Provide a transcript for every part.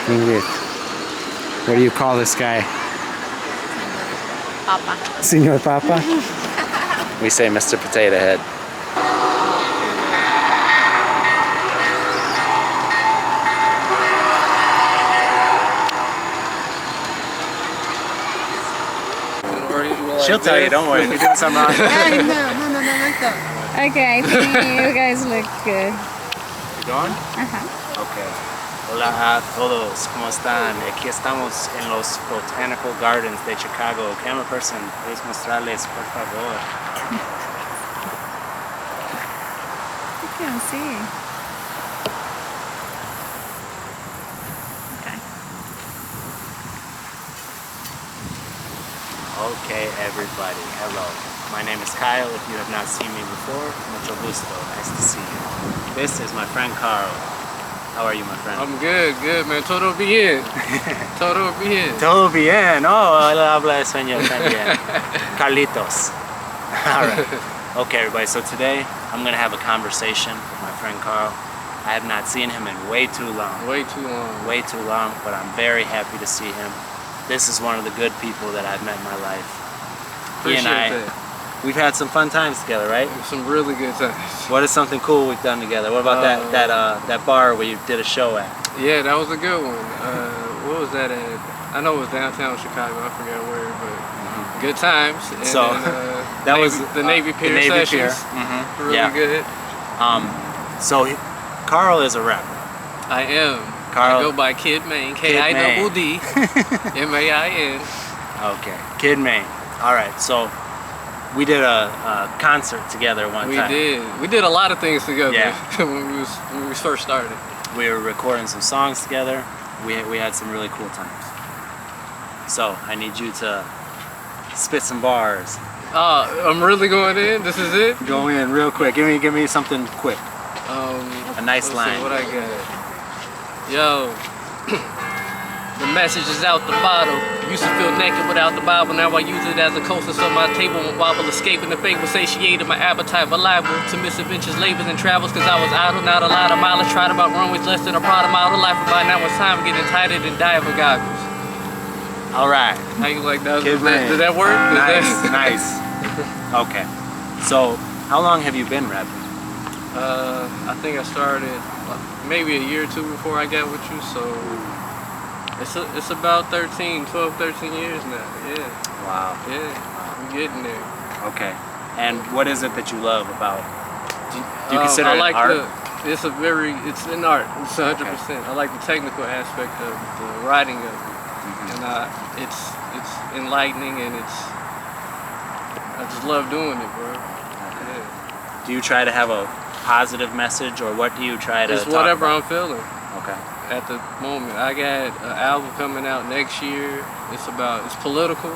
English. What do you call this guy? Papa. Senor Papa? We say Mr. Potato Head. She'll tell you, don't worry, if you're doing something wrong. Hey, no, like that. Okay, I think you guys look good. You going? Ajá. Okay. Hola a todos, ¿cómo están? Aquí estamos en los Botanical Gardens de Chicago. Camera person, puedes mostrarles, por favor. You can see. Okay. Okay, everybody, hello. My name is Kyle. If you have not seen me before, mucho gusto. Nice to see you. This is my friend Carl. How are you, my friend? I'm good, man. Todo bien. Todo bien. Todo bien. Oh, él habla español también. Carlitos. All right. Okay, everybody. So today I'm gonna have a conversation with my friend Carl. I have not seen him in way too long. Way too long. Way too long, but I'm very happy to see him. This is one of the good people that I've met in my life. He and I, we've had some fun times together, right? Some really good times. What is something cool we've done together? What about that bar where you did a show at? Yeah, that was a good one. What was that at? I know it was downtown Chicago. I forget where, but good times. And So then, that Navy, was the Navy Pier the Navy sessions. Pier. Really good. So Carl is a rapper. I am. Carl, I go by Kid Main. K-I-double-D M-A-I-N. Okay, Kid Main. All right, so we did a concert together one time. We did a lot of things together. Yeah. when we first started. We were recording some songs together. We had some really cool times. So I need you to spit some bars. I'm really going in. This is it. Go in real quick. Give me something quick. A nice let's line. See what I got. Yo, the message is out the bottle. Used to feel naked without the Bible. Now I use it as a coaster so my table won't wobble. Escaping the fate was satiated. My appetite but liable to misadventures, labors, and travels. Cause I was idle, not a lot of mileage. Tried about runways less than a Prada model. Life by now it's time getting entitled and diver goggles. All right. How you like that? Kid Main. Did that work? Nice. Okay. So how long have you been rapping? I think I started maybe a year or two before I got with you, so it's about 12, 13 years now. Yeah. Wow. Yeah, we're getting there. Okay. And what is it that you love about? Do you consider it art? It's an art. It's 100%. Okay. I like the technical aspect of the writing of it, and it's enlightening, and I just love doing it, bro. Okay. Yeah. Do you try to have a positive message, or what do you try to? It's whatever I'm feeling. Okay. At the moment, I got an album coming out next year. It's political.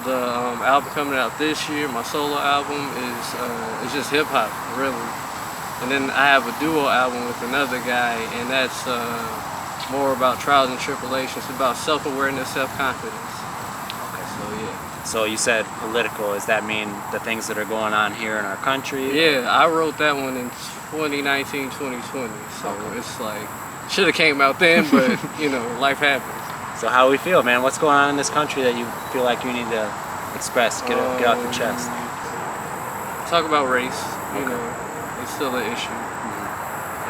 The album coming out this year, my solo album is just hip hop, really. And then I have a duo album with another guy, and that's more about trials and tribulations, about self-awareness, self-confidence. Okay. So yeah. So you said political. Does that mean the things that are going on here in our country? Yeah, I wrote that one in 2019, 2020. So it's like, should have came out then, but you know, life happens. So how we feel, man? What's going on in this country that you feel like you need to express, get off your chest? Talk about race. You know, it's still an issue,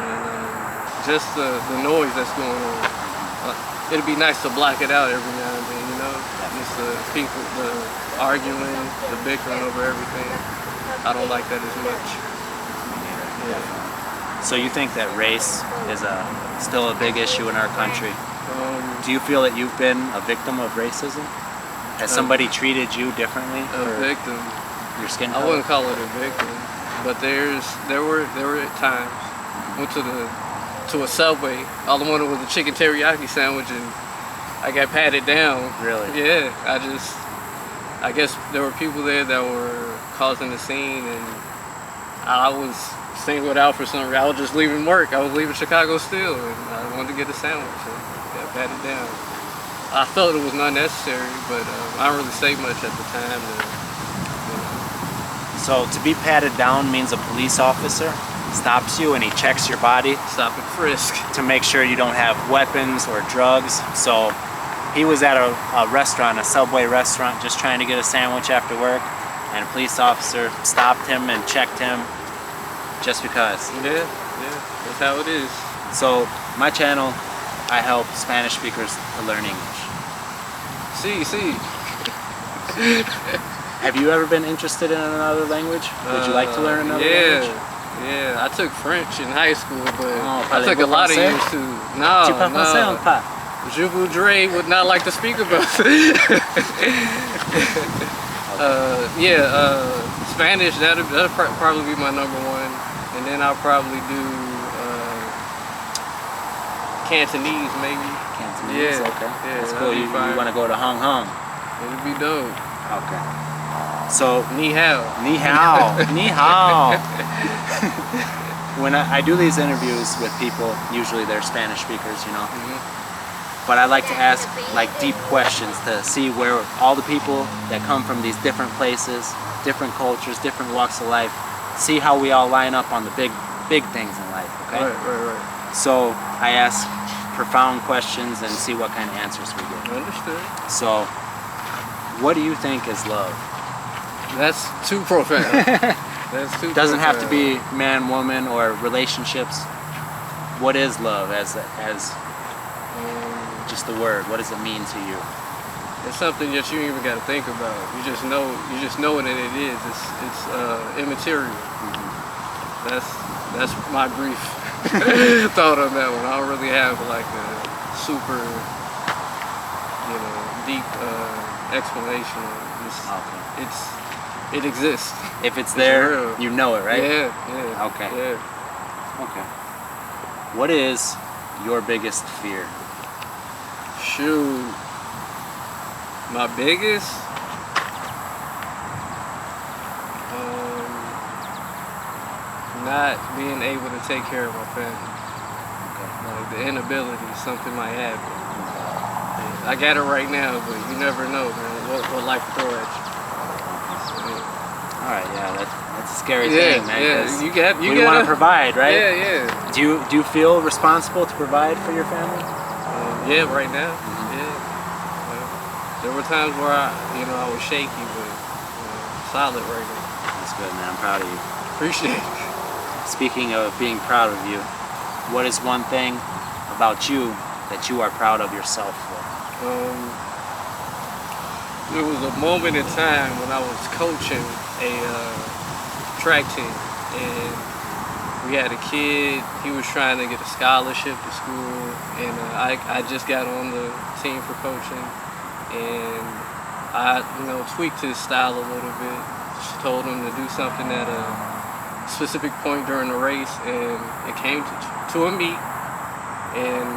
and just the noise that's going on. It'd be nice to block it out every now and then, you know. Just the people, the arguing, the bickering over everything. I don't like that as much. Yeah. So you think that race is still a big issue in our country? Do you feel that you've been a victim of racism? Has somebody treated you differently? A victim. Your skin color? I wouldn't call it a victim, but there were times. Went to a Subway. All I wanted was a chicken teriyaki sandwich, and I got patted down. Really? Yeah. I guess there were people there that were causing the scene, and I was singled out for some reason. I was just leaving work. I was leaving Chicago still, and I wanted to get a sandwich, and got patted down. I felt it was not necessary, but I don't really say much at the time. So to be patted down means a police officer stops you and he checks your body Stop and frisk. to make sure you don't have weapons or drugs. So he was at a restaurant, a Subway restaurant, just trying to get a sandwich after work, and a police officer stopped him and checked him just because. Yeah, that's how it is. So my channel, I help Spanish speakers to learn English. See. Have you ever been interested in another language? Would you like to learn another language? Yeah, I took French in high school, but I parlez-vous took a lot of français? years to. No, Tu parles français ou pas? Je voudrais would not like to speak about it. Spanish, that'll probably be my number one. And then I'll probably do Cantonese, maybe. Cantonese, Yeah, okay. yeah, That's that'd cool. be You fine. want to go to Hong Kong? It'll be dope. Okay. So, Ni hao. ni hao. Ni hao. When I do these interviews with people, usually they're Spanish speakers, you know. But I like to ask like deep questions to see where all the people that come from these different places, different cultures, different walks of life, see how we all line up on the big things in life, okay? Right. So I ask profound questions and see what kind of answers we get. Understood. So, what do you think is love? That's too profound. That's too Doesn't have to profound. be man, woman, or relationships. What is love as just the word? What does it mean to you? It's something that you ain't even got to think about. You just know it, and it is. It's immaterial. That's my brief thought on that one. I don't really have like a super, deep explanation. It exists. If it's there, real. you know it, right? Yeah. Okay. Yeah. Okay. What is your biggest fear? Shoot. My biggest? Not being able to take care of my family. Like the inability, something might happen. Yeah, I got it right now, but you never know, man, what life will throw at you. All right, yeah, that's a scary thing, man. Yeah, 'cause you we want to provide, right? Yeah. Do you feel responsible to provide for your family? Yeah, right now. Yeah. There were times where I was shaky, but solid right now. That's good, man. I'm proud of you. Appreciate it. Speaking of being proud of you, what is one thing about you that you are proud of yourself for? There was a moment in time when I was coaching a track team, and we had a kid. He was trying to get a scholarship to school, and I just got on the team for coaching, and I tweaked his style a little bit. Just told him to do something at a specific point during the race, and it came to a meet, and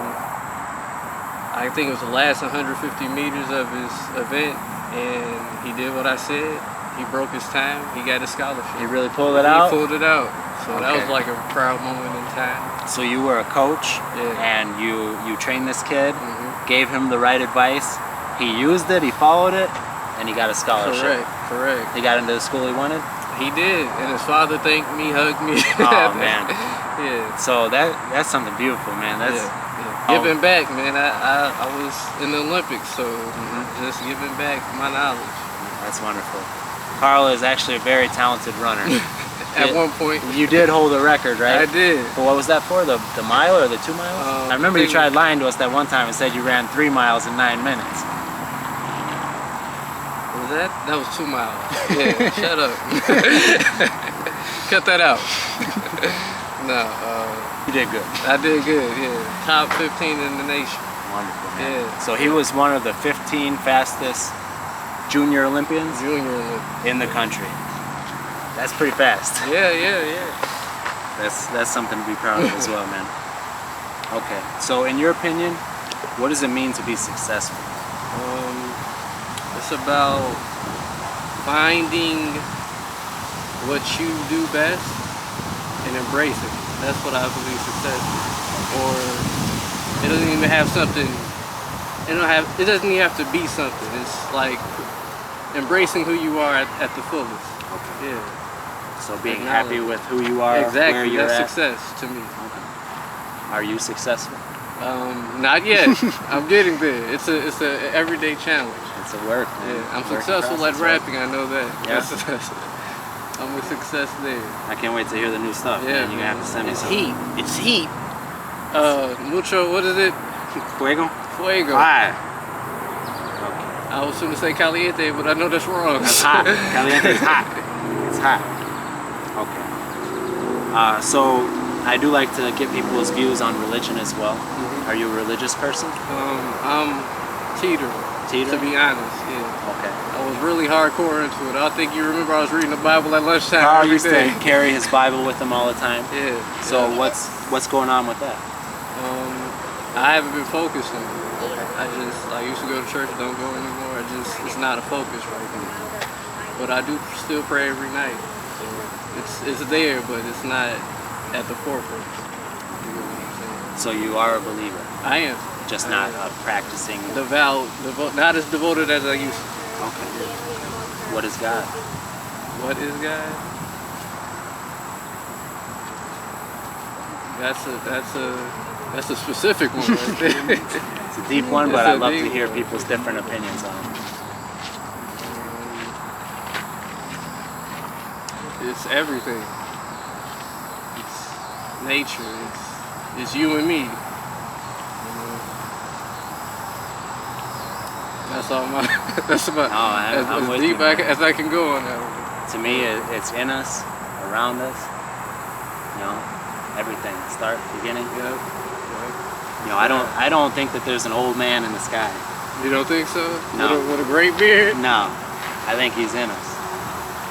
I think it was the last 150 meters of his event, and he did what I said. He broke his time. He got his scholarship. You really pulled it out? He pulled it out. So that Okay. was like a proud moment in time. So you were a coach, Yeah. and you trained this kid, Mhm. gave him the right advice. He used it, he followed it, and he got a scholarship. Correct. He got into the school he wanted. He did, and his father thanked me, hugged me. Oh man. Yeah. So that's something beautiful, man. That's Yeah. Oh. Giving back, man. I was in the Olympics, so just giving back my knowledge. That's wonderful. Carl is actually a very talented runner. At one point, You did hold a record, right? I did. But what was that for? The mile or the 2 miles? I remember you think- tried lying to us that one time and said you ran 3 miles in 9 minutes. Was that? That was 2 miles. Yeah, shut up. Cut that out. No, You did good. I did good, yeah. Top 15 in the nation. Wonderful, man. Yeah. So he was one of the 15 fastest junior Olympians Junior Olympic. in the country. That's pretty fast. Yeah. That's something to be proud of as well, man. Okay, so in your opinion, what does it mean to be successful? It's about finding what you do best and embrace it. That's what I believe success is. Or it doesn't even have something. It doesn't even have to be something. It's like embracing who you are at the fullest. Okay. Yeah. So being happy with who you are, exactly, where you're that's at. success to me. Okay. Are you successful? Not yet. I'm getting there. It's a everyday challenge. It's a work, man. Yeah, I'm Work successful at process, right? rapping. I know that. Yeah. I'm a success there. I can't wait to hear the new stuff. Yeah, man. You're gonna have to send me it's some. heat. It's heat. Mucho. What is it? Fuego? Fuego. Fire. I was going to say caliente, but I know that's wrong. That's hot. Caliente is hot. It's hot. Okay. So I do like to get people's views on religion as well. Are you a religious person? I'm teeter. Teeter? To be honest, yeah. Okay. I was really hardcore into it. I think you remember I was reading the Bible at lunchtime. Carl every used day. to carry his Bible with him all the time. Yeah. So yeah. what's going on with that? I haven't been focused on it. I used to go to church, don't go anymore. It's not a focus right now. But I do still pray every night. It's there, but it's not at the forefront. You know what I'm saying? So you are a believer, I am. just not practicing. Not as devoted as I used to. Okay. What is God? What is God? That's a specific one right there. It's a deep one, but I'd love to hear people's different opinions on it. It's everything. It's nature. It's you and me. That's all my. That's about I'm as with deep you, as I can go on that one. To me, it's in us, around us. You know, everything. Start, beginning. Yep. You know, I don't think that there's an old man in the sky. You don't think so? No. With a great beard? No, I think he's in us.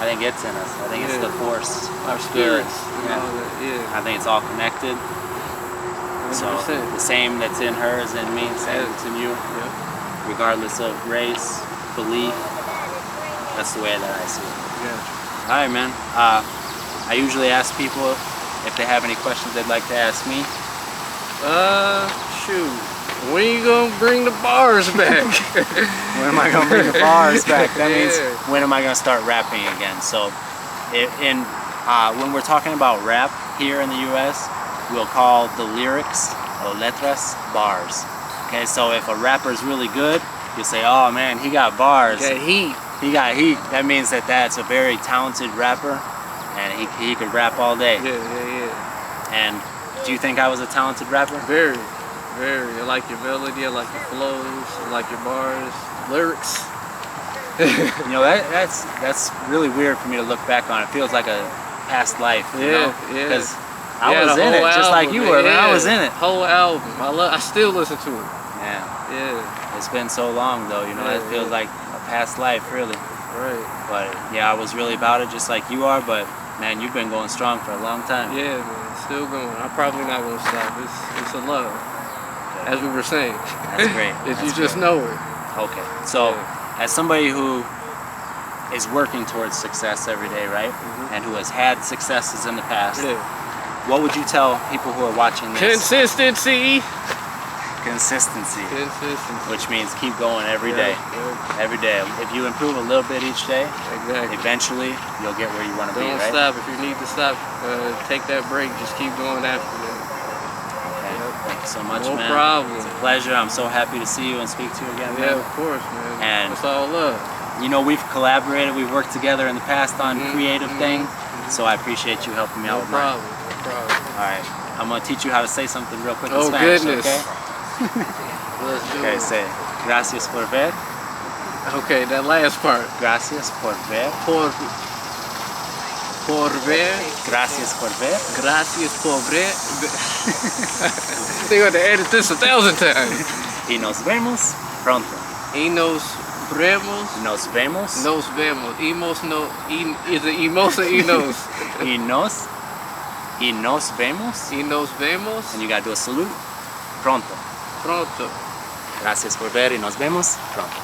I think it's in us. I think it's the force, our spirits. Yeah. And all that. Yeah. I think it's all connected. 100%. So the same that's in her is in me, same that's in you. Yep. Regardless of race, belief. That's the way that I see it. Yeah. All right, man. I usually ask people if they have any questions they'd like to ask me. Shoot. When you gonna bring the bars back? When am I gonna bring the bars back? That means Yeah. when am I gonna start rapping again? So, when we're talking about rap here in the U.S., we'll call the lyrics or letras bars. Okay, so if a rapper's really good, you'll say, "Oh man, he got bars. Got heat. He got heat." That means that that's a very talented rapper, and he could rap all day. Yeah. And do you think I was a talented rapper? Very. I like your melody, I like your flows, I like your bars, lyrics. You know, that's really weird for me to look back on. It feels like a past life, you know? Because I was in it, just like you were, but I was in it. Whole album, I still listen to it. Yeah. It's been so long though, you know, it feels like a past life, really. Right. But yeah, I was really about it just like you are, but man, you've been going strong for a long time. Yeah, man, still going. I'm probably not gonna stop. It's a love, as we were saying. That's great. If you That's just great. know it. Okay, so as somebody who is working towards success every day, right, and who has had successes in the past, what would you tell people who are watching this? Consistency. Which means keep going every day. Every day. If you improve a little bit each day, eventually you'll get where you want to be, right? Don't stop. If you need to stop, take that break. Just keep going after it. Okay. Thank you so much, No man. problem. It's a pleasure. I'm so happy to see you and speak to you again, man. Yeah, of course, man. And it's all love. You know, we've collaborated, we've worked together in the past on creative things, so I appreciate you helping me out with mine. No problem. All right, I'm gonna teach you how to say something real quick in Oh, Spanish, goodness. okay? Let's do Okay, it. say, gracias por ver. Okay, that last part. Gracias por ver. Por ver. Gracias por ver. Gracias por ver. They're gonna edit this 1,000 times. Y nos vemos pronto. Y nos vemos. Nos vemos. Nos vemos. Imos no. Is it imos or inos? Y nos vemos. Y nos vemos. And you gotta do a salute. Pronto. Pronto. Gracias por ver y nos vemos pronto.